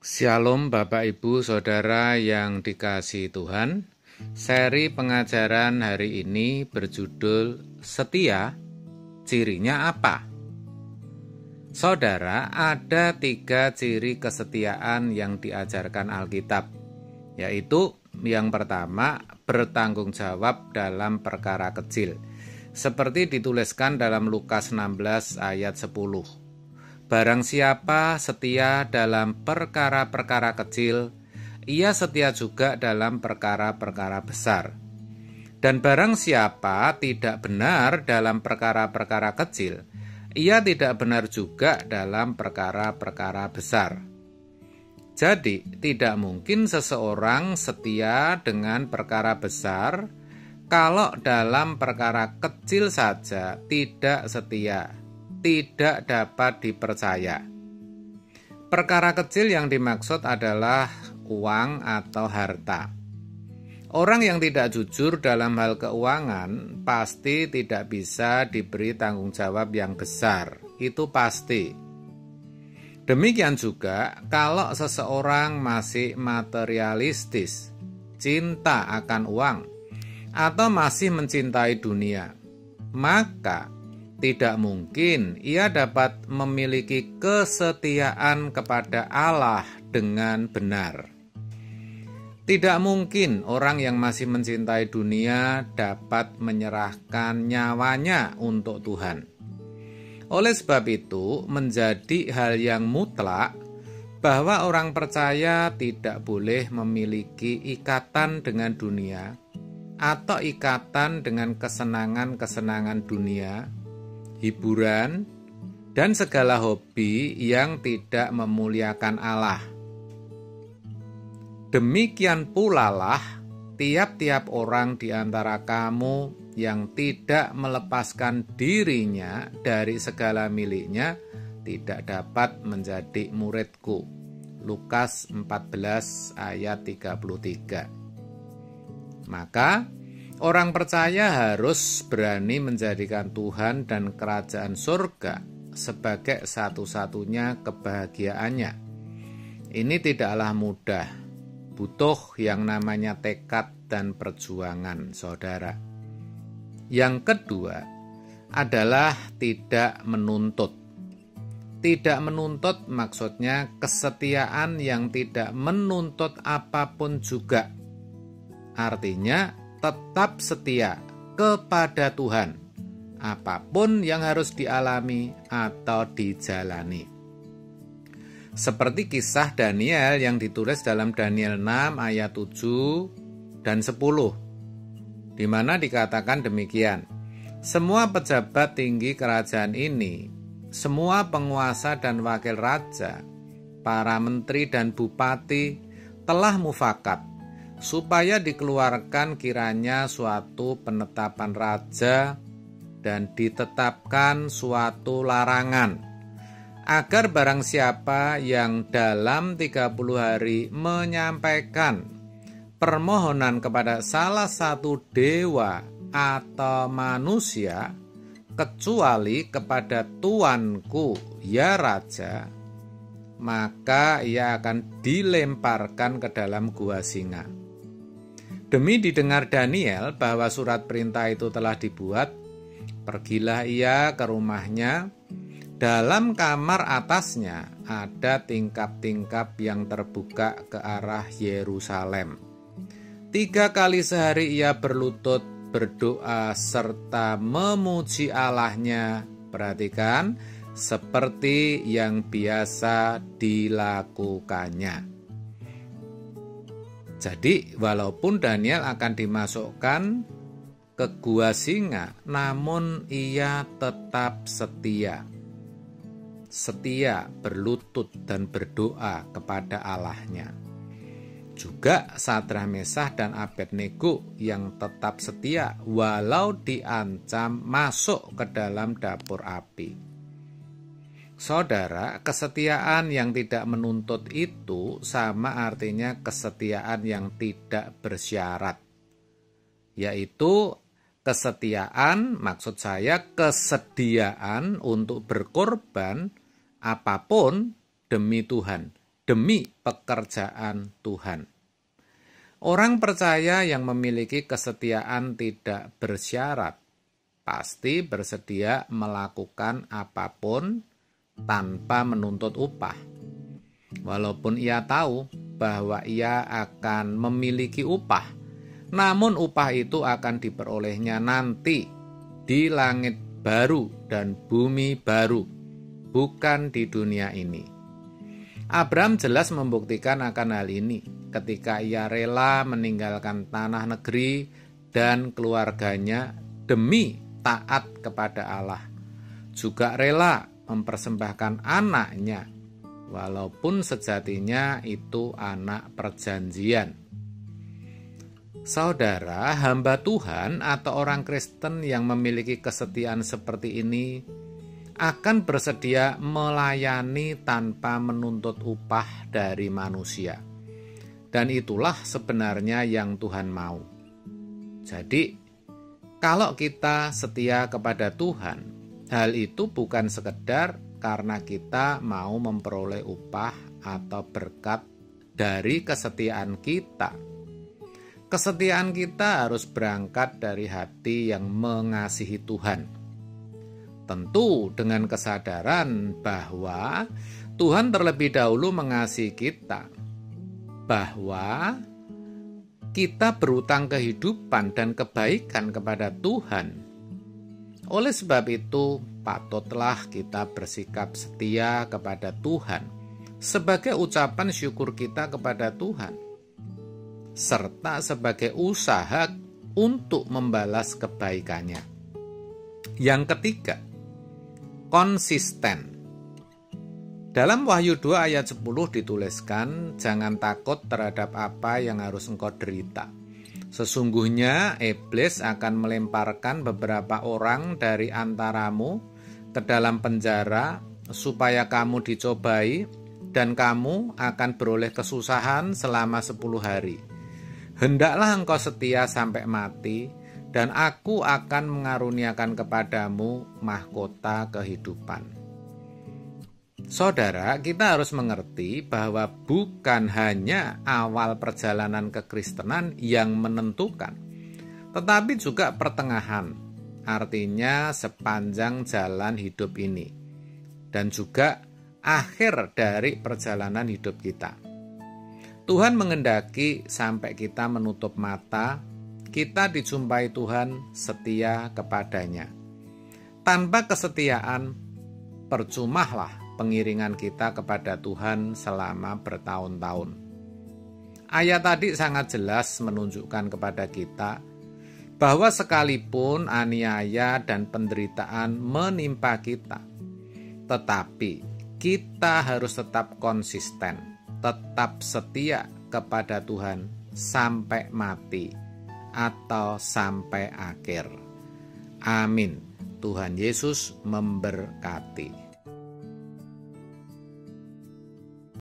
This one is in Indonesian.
Shalom Bapak Ibu Saudara yang dikasihi Tuhan. Seri pengajaran hari ini berjudul Setia, cirinya apa? Saudara, ada 3 ciri kesetiaan yang diajarkan Alkitab, yaitu yang pertama, bertanggung jawab dalam perkara kecil, seperti dituliskan dalam Lukas 16 ayat 10. Barang siapa setia dalam perkara-perkara kecil, ia setia juga dalam perkara-perkara besar. Dan barang siapa tidak benar dalam perkara-perkara kecil, ia tidak benar juga dalam perkara-perkara besar. Jadi, tidak mungkin seseorang setia dengan perkara besar kalau dalam perkara kecil saja tidak setia, tidak dapat dipercaya. Perkara kecil yang dimaksud adalah uang atau harta. Orang yang tidak jujur dalam hal keuangan pasti tidak bisa diberi tanggung jawab yang besar, itu pasti. Demikian juga kalau seseorang masih materialistis, cinta akan uang, atau masih mencintai dunia, maka tidak mungkin ia dapat memiliki kesetiaan kepada Allah dengan benar. Tidak mungkin orang yang masih mencintai dunia dapat menyerahkan nyawanya untuk Tuhan. Oleh sebab itu, menjadi hal yang mutlak bahwa orang percaya tidak boleh memiliki ikatan dengan dunia atau ikatan dengan kesenangan-kesenangan dunia, hiburan, dan segala hobi yang tidak memuliakan Allah. Demikian pula lah tiap-tiap orang di antara kamu yang tidak melepaskan dirinya dari segala miliknya tidak dapat menjadi muridku. Lukas 14 ayat 33. Maka orang percaya harus berani menjadikan Tuhan dan kerajaan surga sebagai satu-satunya kebahagiaannya. Ini tidaklah mudah, butuh yang namanya tekad dan perjuangan, saudara. Yang kedua adalah tidak menuntut. Tidak menuntut maksudnya kesetiaan yang tidak menuntut apapun juga. Artinya tetap setia kepada Tuhan, apapun yang harus dialami atau dijalani. Seperti kisah Daniel yang ditulis dalam Daniel 6 ayat 7 dan 10, di mana dikatakan demikian, semua pejabat tinggi kerajaan ini, semua penguasa dan wakil raja, para menteri dan bupati telah mufakat supaya dikeluarkan kiranya suatu penetapan raja dan ditetapkan suatu larangan, agar barang siapa yang dalam 30 hari menyampaikan permohonan kepada salah satu dewa atau manusia, kecuali kepada tuanku, ya raja, maka ia akan dilemparkan ke dalam gua singa. Demi didengar Daniel bahwa surat perintah itu telah dibuat, pergilah ia ke rumahnya. Dalam kamar atasnya ada tingkap-tingkap yang terbuka ke arah Yerusalem. 3 kali sehari ia berlutut, berdoa, serta memuji Allahnya. Perhatikan, seperti yang biasa dilakukannya. Jadi, walaupun Daniel akan dimasukkan ke gua singa, namun ia tetap setia. Setia, berlutut, dan berdoa kepada Allahnya. Juga Sadrak, Mesakh, dan Abednego yang tetap setia walau diancam masuk ke dalam dapur api. Saudara, kesetiaan yang tidak menuntut itu sama artinya kesetiaan yang tidak bersyarat. Yaitu kesetiaan, maksud saya kesediaan untuk berkorban apapun demi Tuhan, demi pekerjaan Tuhan. Orang percaya yang memiliki kesetiaan tidak bersyarat pasti bersedia melakukan apapun tanpa menuntut upah. Walaupun ia tahu bahwa ia akan memiliki upah, namun upah itu akan diperolehnya nanti di langit baru dan bumi baru, bukan di dunia ini. Abraham jelas membuktikan akan hal ini ketika ia rela meninggalkan tanah negeri dan keluarganya demi taat kepada Allah. Juga rela mempersembahkan anaknya, walaupun sejatinya itu anak perjanjian. Saudara, hamba Tuhan atau orang Kristen yang memiliki kesetiaan seperti ini akan bersedia melayani tanpa menuntut upah dari manusia. Dan itulah sebenarnya yang Tuhan mau. Jadi, kalau kita setia kepada Tuhan, hal itu bukan sekedar karena kita mau memperoleh upah atau berkat dari kesetiaan kita. Kesetiaan kita harus berangkat dari hati yang mengasihi Tuhan. Tentu dengan kesadaran bahwa Tuhan terlebih dahulu mengasihi kita, bahwa kita berutang kehidupan dan kebaikan kepada Tuhan. Oleh sebab itu, patutlah kita bersikap setia kepada Tuhan sebagai ucapan syukur kita kepada Tuhan, serta sebagai usaha untuk membalas kebaikannya. Yang ketiga, konsisten. Dalam Wahyu 2 ayat 10 dituliskan, jangan takut terhadap apa yang harus engkau derita. Sesungguhnya iblis akan melemparkan beberapa orang dari antaramu ke dalam penjara supaya kamu dicobai dan kamu akan beroleh kesusahan selama 10 hari. Hendaklah engkau setia sampai mati, dan aku akan mengaruniakan kepadamu mahkota kehidupan. Saudara, kita harus mengerti bahwa bukan hanya awal perjalanan kekristenan yang menentukan, tetapi juga pertengahan, artinya sepanjang jalan hidup ini, dan juga akhir dari perjalanan hidup kita. Tuhan mengendaki sampai kita menutup mata, kita dijumpai Tuhan setia kepadanya. Tanpa kesetiaan, percumalah pengiringan kita kepada Tuhan selama bertahun-tahun. Ayat tadi sangat jelas menunjukkan kepada kita bahwa sekalipun aniaya dan penderitaan menimpa kita, tetapi kita harus tetap konsisten, tetap setia kepada Tuhan sampai mati atau sampai akhir. Amin. Tuhan Yesus memberkati.